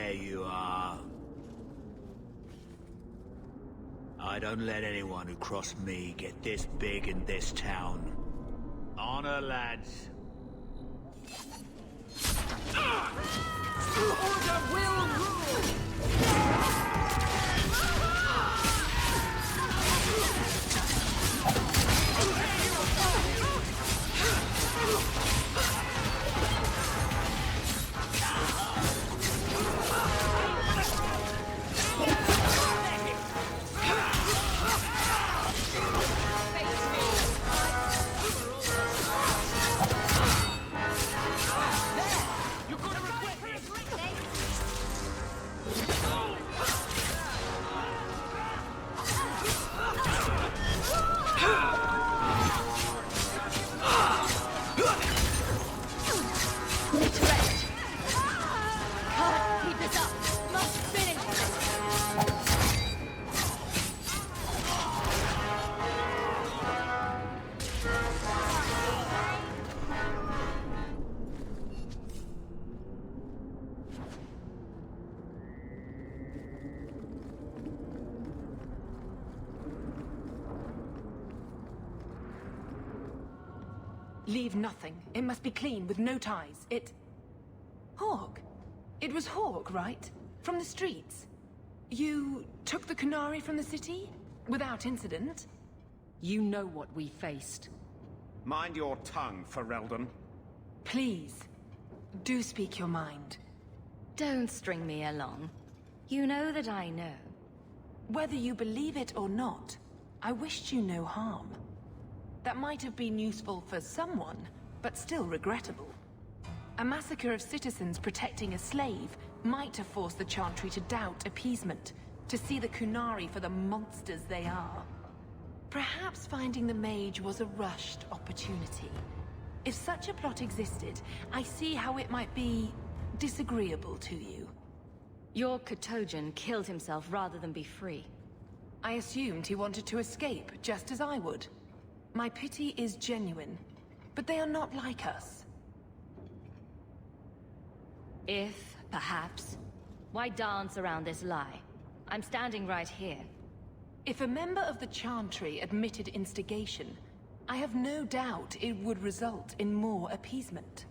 There you are. I don't let anyone who cross me get this big in this town. Honor, lads. Order will rule! Leave nothing. It must be clean, with no ties. Hawk. It was Hawk, right? From the streets. You took the Kunari from the city? Without incident? You know what we faced. Mind your tongue, Ferelden. Please, do speak your mind. Don't string me along. You know that I know. Whether you believe it or not, I wished you no harm. That might have been useful for someone, but still regrettable. A massacre of citizens protecting a slave might have forced the Chantry to doubt appeasement, to see the Kunari for the monsters they are. Perhaps finding the mage was a rushed opportunity. If such a plot existed, I see how it might be disagreeable to you. Your Kotojan killed himself rather than be free. I assumed he wanted to escape, just as I would. My pity is genuine, but they are not like us. If, perhaps, why dance around this lie? I'm standing right here. If a member of the Chantry admitted instigation, I have no doubt it would result in more appeasement.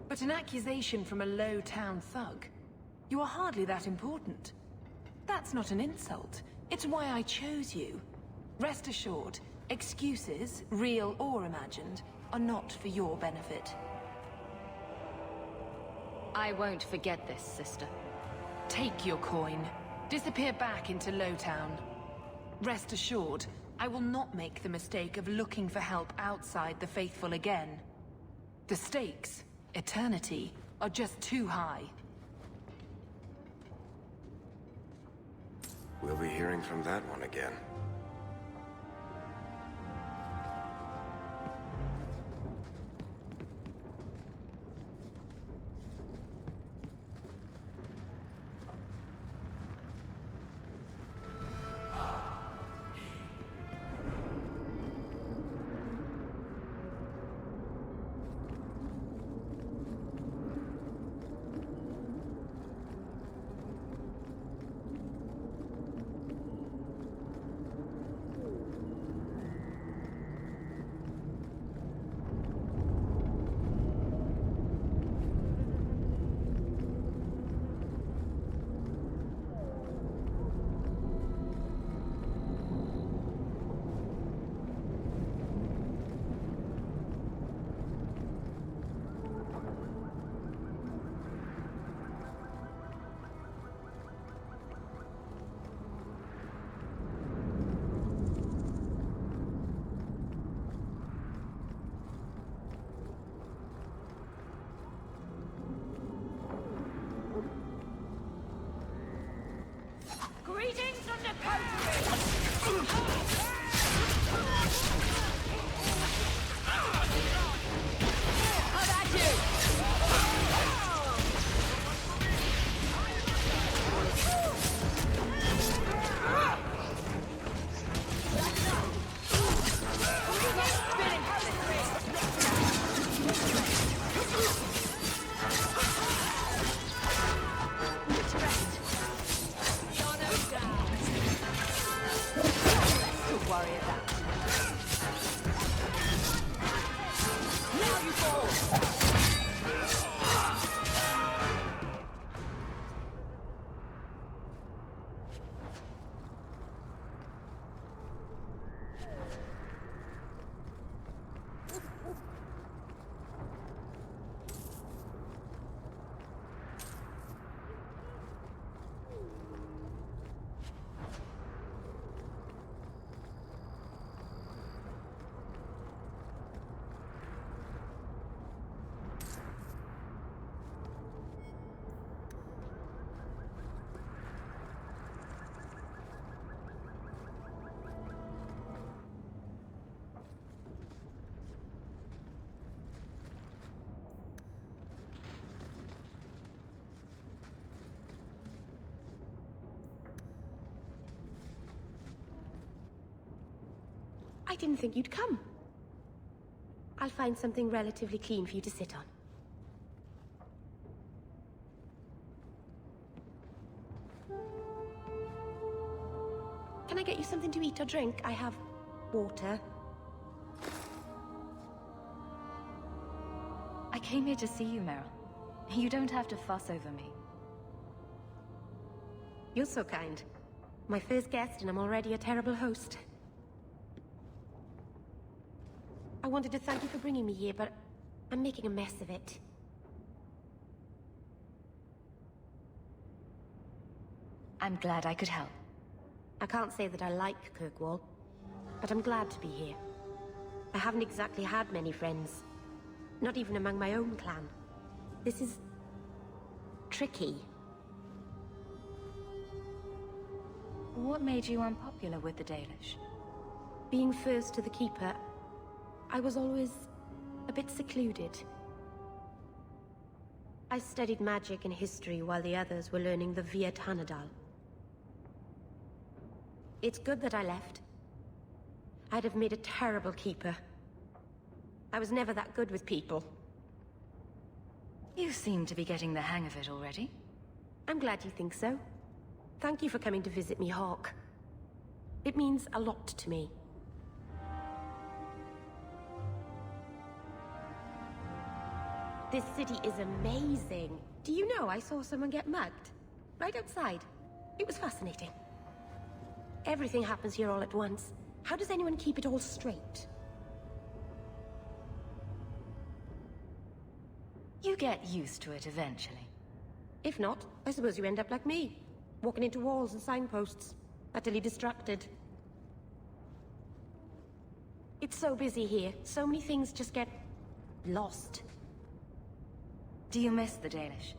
But an accusation from a low-town thug? You are hardly that important. That's not an insult. It's why I chose you. Rest assured, excuses, real or imagined, are not for your benefit. I won't forget this, sister. Take your coin. Disappear back into Lowtown. Rest assured, I will not make the mistake of looking for help outside the faithful again. The stakes, eternity, are just too high. We'll be hearing from that one again. Greetings from the coast! How about you? didn't think you'd come. I'll find something relatively clean for you to sit on. Can I get you something to eat or drink? I have water. I came here to see you, Meryl. You don't have to fuss over me. You're so kind. My first guest, and I'm already a terrible host. I wanted to thank you for bringing me here, but I'm making a mess of it. I'm glad I could help. I can't say that I like Kirkwall, but I'm glad to be here. I haven't exactly had many friends. Not even among my own clan. This is... tricky. What made you unpopular with the Dalish? Being first to the Keeper, I was always a bit secluded. I studied magic and history while the others were learning the Via Tanadal. It's good that I left. I'd have made a terrible Keeper. I was never that good with people. You seem to be getting the hang of it already. I'm glad you think so. Thank you for coming to visit me, Hawk. It means a lot to me. This city is amazing. Do you know I saw someone get mugged? Right outside. It was fascinating. Everything happens here all at once. How does anyone keep it all straight? You get used to it eventually. If not, I suppose you end up like me. Walking into walls and signposts. Utterly distracted. It's so busy here. So many things just get... lost. Do you miss the Dalish?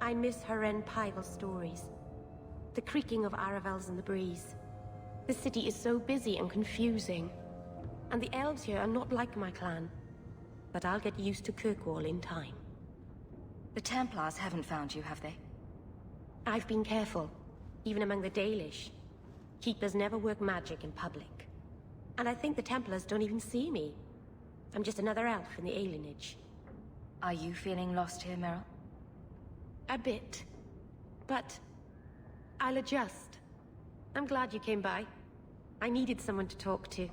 I miss Haren Paival's stories. The creaking of Aravels in the breeze. The city is so busy and confusing. And the elves here are not like my clan. But I'll get used to Kirkwall in time. The Templars haven't found you, have they? I've been careful, even among the Dalish. Keepers never work magic in public. And I think the Templars don't even see me. I'm just another elf in the alienage. Are you feeling lost here, Meryl? A bit. But I'll adjust. I'm glad you came by. I needed someone to talk to.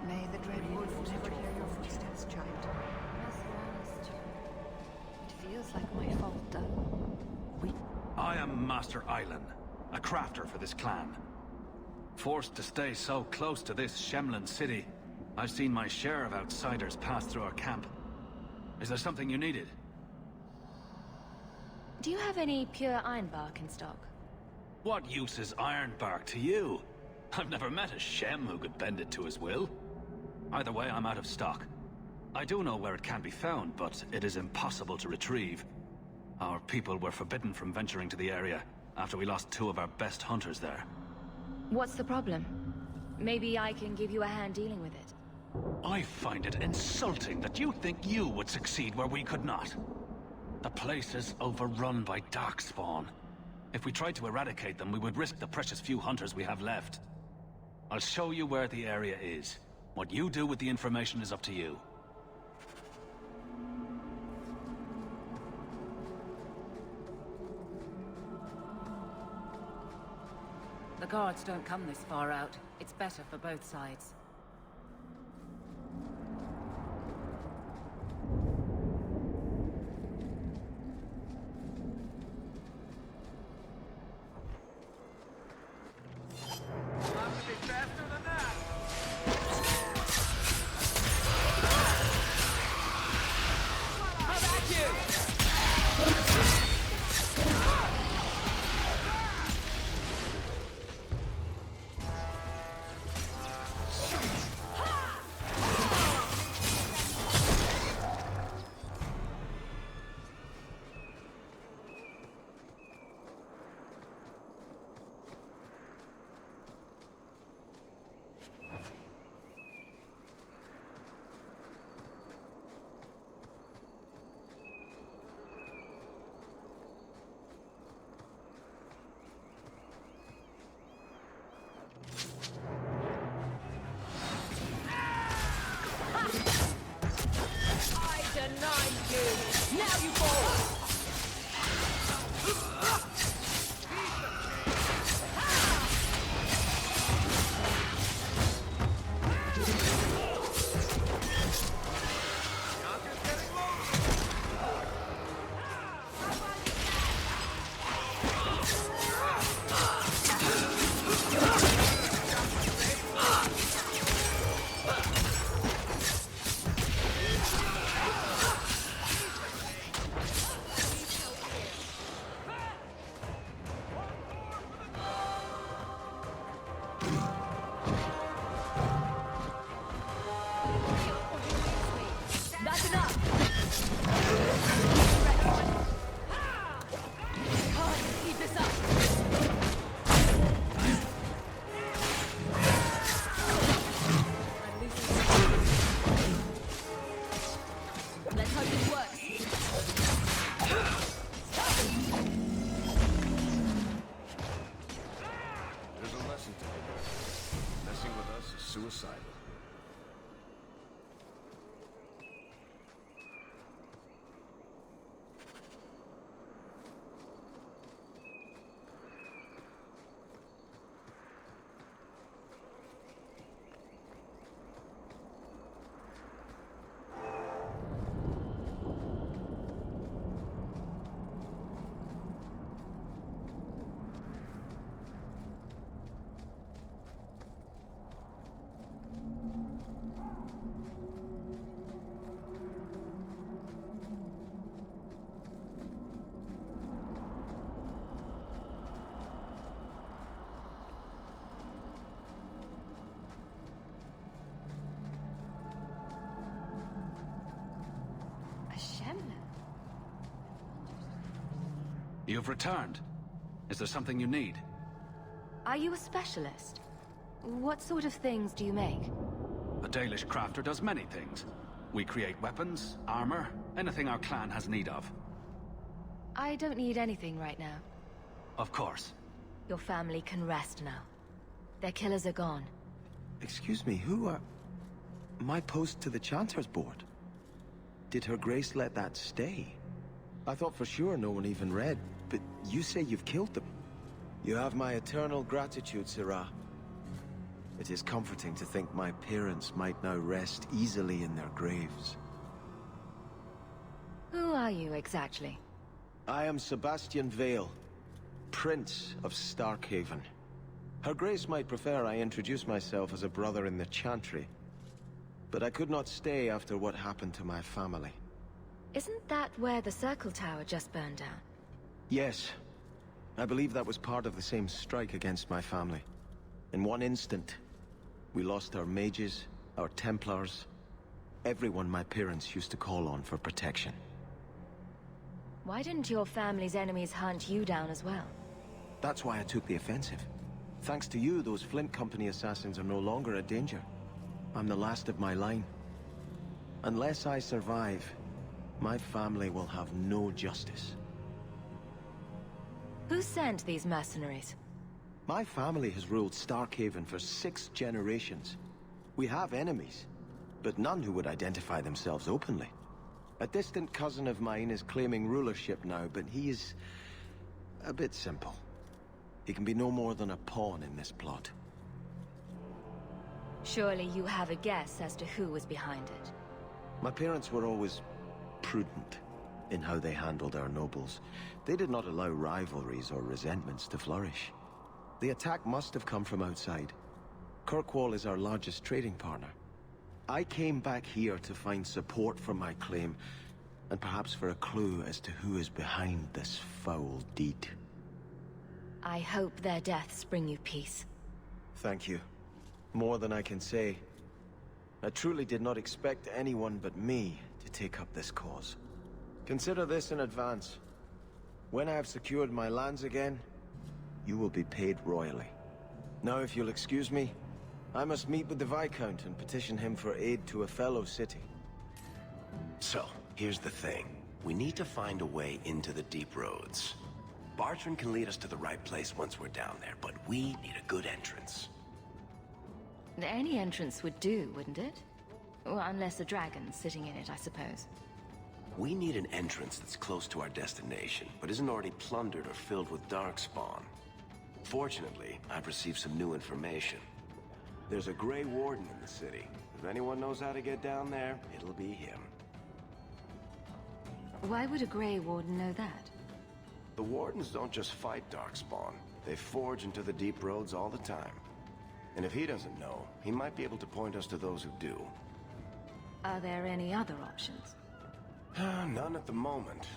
May the dreadwood never hear your footsteps, child. It feels like my fault, though. I am Master Island, a crafter for this clan. Forced to stay so close to this Shemlin city, I've seen my share of outsiders pass through our camp. Is there something you needed? Do you have any pure ironbark in stock? What use is ironbark to you? I've never met a Shem who could bend it to his will. Either way, I'm out of stock. I do know where it can be found, but it is impossible to retrieve. Our people were forbidden from venturing to the area after we lost 2 of our best hunters there. What's the problem? Maybe I can give you a hand dealing with it. I find it insulting that you think you would succeed where we could not. The place is overrun by darkspawn. If we tried to eradicate them, we would risk the precious few hunters we have left. I'll show you where the area is. What you do with the information is up to you. The guards don't come this far out. It's better for both sides. Suicidal. You've returned. Is there something you need? Are you a specialist? What sort of things do you make? A Dalish crafter does many things. We create weapons, armor, anything our clan has need of. I don't need anything right now. Of course. Your family can rest now. Their killers are gone. Excuse me, who are... My post to the Chanter's board? Did Her Grace let that stay? I thought for sure no one even read, but you say you've killed them. You have my eternal gratitude, Sirah. It is comforting to think my parents might now rest easily in their graves. Who are you exactly? I am Sebastian Vale, Prince of Starkhaven. Her Grace might prefer I introduce myself as a brother in the Chantry, but I could not stay after what happened to my family. Isn't that where the Circle Tower just burned down? Yes. I believe that was part of the same strike against my family. In one instant, we lost our mages, our Templars, everyone my parents used to call on for protection. Why didn't your family's enemies hunt you down as well? That's why I took the offensive. Thanks to you, those Flint Company assassins are no longer a danger. I'm the last of my line. Unless I survive, my family will have no justice. Who sent these mercenaries? My family has ruled Starkhaven for 6 generations. We have enemies, but none who would identify themselves openly. A distant cousin of mine is claiming rulership now, but he is a bit simple. He can be no more than a pawn in this plot. Surely you have a guess as to who was behind it. My parents were always prudent in how they handled our nobles. They did not allow rivalries or resentments to flourish. The attack must have come from outside. Kirkwall is our largest trading partner. I came back here to find support for my claim, and perhaps for a clue as to who is behind this foul deed. I hope their deaths bring you peace. Thank you. More than I can say. I truly did not expect anyone but me to take up this cause. Consider this in advance. When I have secured my lands again, you will be paid royally. Now, if you'll excuse me, I must meet with the Viscount and petition him for aid to a fellow city. So, here's the thing. We need to find a way into the deep roads. Bartrand can lead us to the right place once we're down there, but we need a good entrance. Any entrance would do, wouldn't it? Well, unless a dragon's sitting in it, I suppose. We need an entrance that's close to our destination, but isn't already plundered or filled with darkspawn. Fortunately, I've received some new information. There's a Grey Warden in the city. If anyone knows how to get down there, it'll be him. Why would a Grey Warden know that? The Wardens don't just fight darkspawn. They forge into the deep roads all the time. And if he doesn't know, he might be able to point us to those who do. Are there any other options? None at the moment.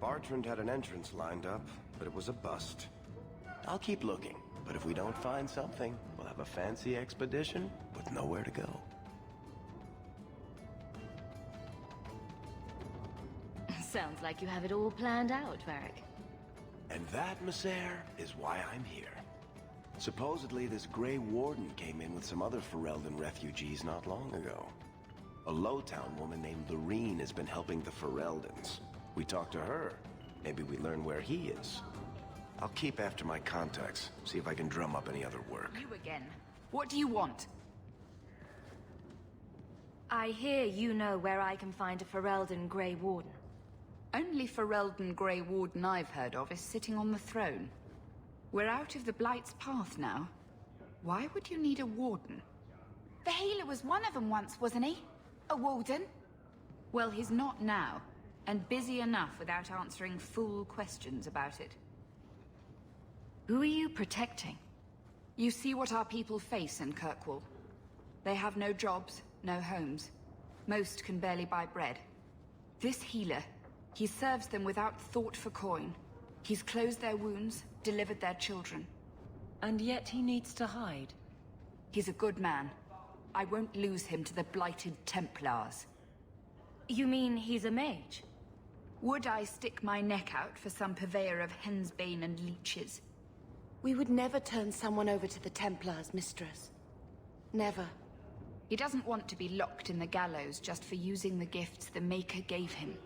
Bartrand had an entrance lined up, but it was a bust. I'll keep looking, but if we don't find something, we'll have a fancy expedition with nowhere to go. Sounds like you have it all planned out, Varric. And that, Messer, is why I'm here. Supposedly, this Grey Warden came in with some other Ferelden refugees not long ago. A Lowtown woman named Lorene has been helping the Fereldans. We talked to her. Maybe we learn where he is. I'll keep after my contacts, see if I can drum up any other work. You again. What do you want? I hear you know where I can find a Ferelden Grey Warden. Only Ferelden Grey Warden I've heard of is sitting on the throne. We're out of the Blight's path now. Why would you need a warden? The healer was one of them once, wasn't he? A warden? Well, he's not now, and busy enough without answering fool questions about it. Who are you protecting? You see what our people face in Kirkwall. They have no jobs, no homes. Most can barely buy bread. This healer, he serves them without thought for coin. He's closed their wounds, delivered their children. And yet he needs to hide. He's a good man. I won't lose him to the blighted Templars. You mean he's a mage? Would I stick my neck out for some purveyor of hensbane and leeches? We would never turn someone over to the Templars, mistress. Never. He doesn't want to be locked in the gallows just for using the gifts the Maker gave him.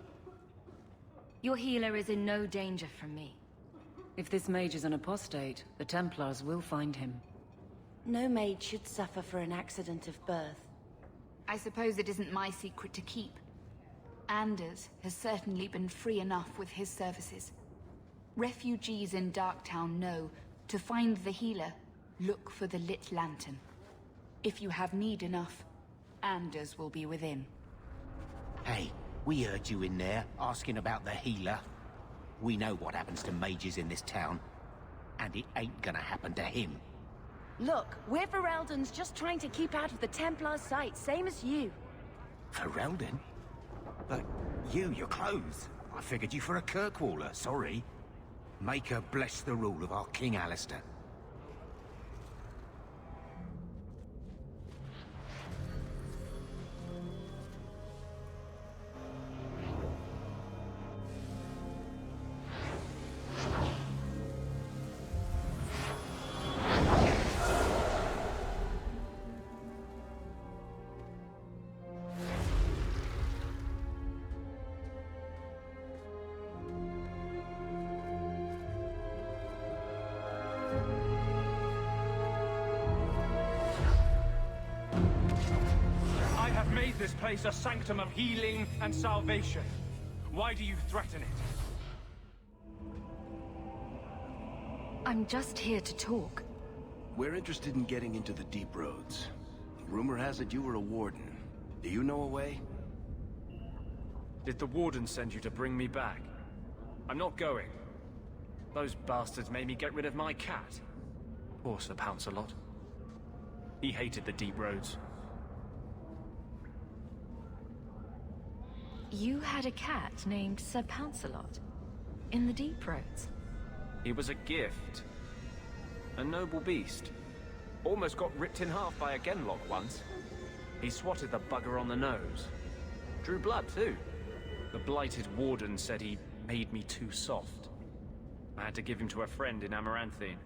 Your healer is in no danger from me. If this mage is an apostate, the Templars will find him. No maid should suffer for an accident of birth. I suppose it isn't my secret to keep. Anders has certainly been free enough with his services. Refugees in Darktown know, to find the healer, look for the lit lantern. If you have need enough, Anders will be within. Hey, we heard you in there, asking about the healer. We know what happens to mages in this town, and it ain't gonna happen to him. Look, we're Fereldans just trying to keep out of the Templars' sight, same as you. Ferelden? But your clothes. I figured you for a Kirkwaller, sorry. Maker bless the rule of our King Alistair. have made this place a sanctum of healing and salvation. Why do you threaten it? I'm just here to talk. We're interested in getting into the deep roads. Rumor has it you were a warden. Do you know a way? Did the warden send you to bring me back? I'm not going. Those bastards made me get rid of my cat. Poor Sir Pouncelot. He hated the deep roads. You had a cat named Sir Pouncelot in the deep roads. He was a gift. A noble beast. Almost got ripped in half by a genlock once. He swatted the bugger on the nose. Drew blood, too. The blighted warden said he made me too soft. I had to give him to a friend in Amaranthine.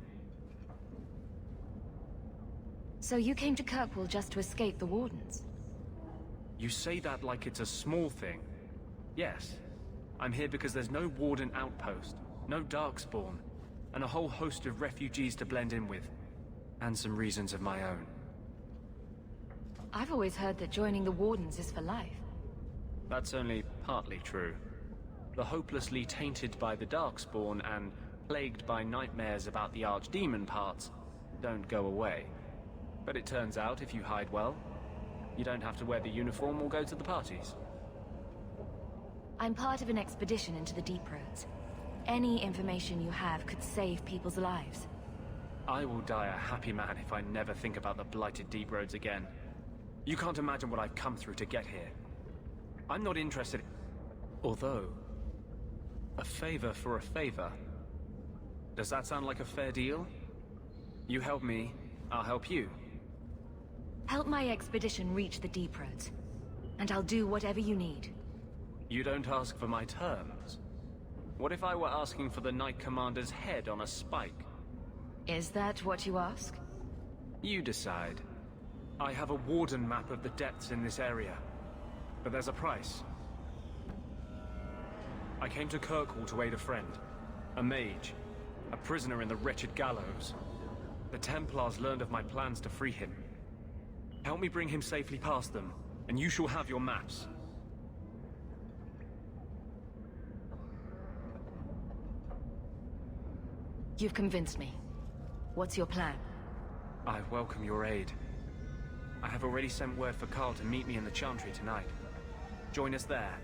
So you came to Kirkwall just to escape the wardens? You say that like it's a small thing. Yes. I'm here because there's no warden outpost, no darkspawn, and a whole host of refugees to blend in with. And some reasons of my own. I've always heard that joining the wardens is for life. That's only partly true. The hopelessly tainted by the darkspawn and plagued by nightmares about the archdemon parts don't go away. But it turns out if you hide well, you don't have to wear the uniform or go to the parties. I'm part of an expedition into the deep roads. Any information you have could save people's lives. I will die a happy man if I never think about the blighted deep roads again. You can't imagine what I've come through to get here. I'm not interested. Although, a favor for a favor. Does that sound like a fair deal? You help me, I'll help you. Help my expedition reach the deep roads, and I'll do whatever you need. You don't ask for my terms. What if I were asking for the Knight Commander's head on a spike? Is that what you ask? You decide. I have a warden map of the depths in this area, but there's a price. I came to Kirkwall to aid a friend, a mage, a prisoner in the wretched gallows. The Templars learned of my plans to free him. Help me bring him safely past them, and you shall have your maps. You've convinced me. What's your plan? I welcome your aid. I have already sent word for Carl to meet me in the Chantry tonight. Join us there,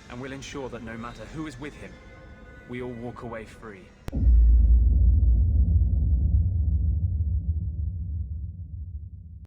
and we'll ensure that no matter who is with him, we all walk away free.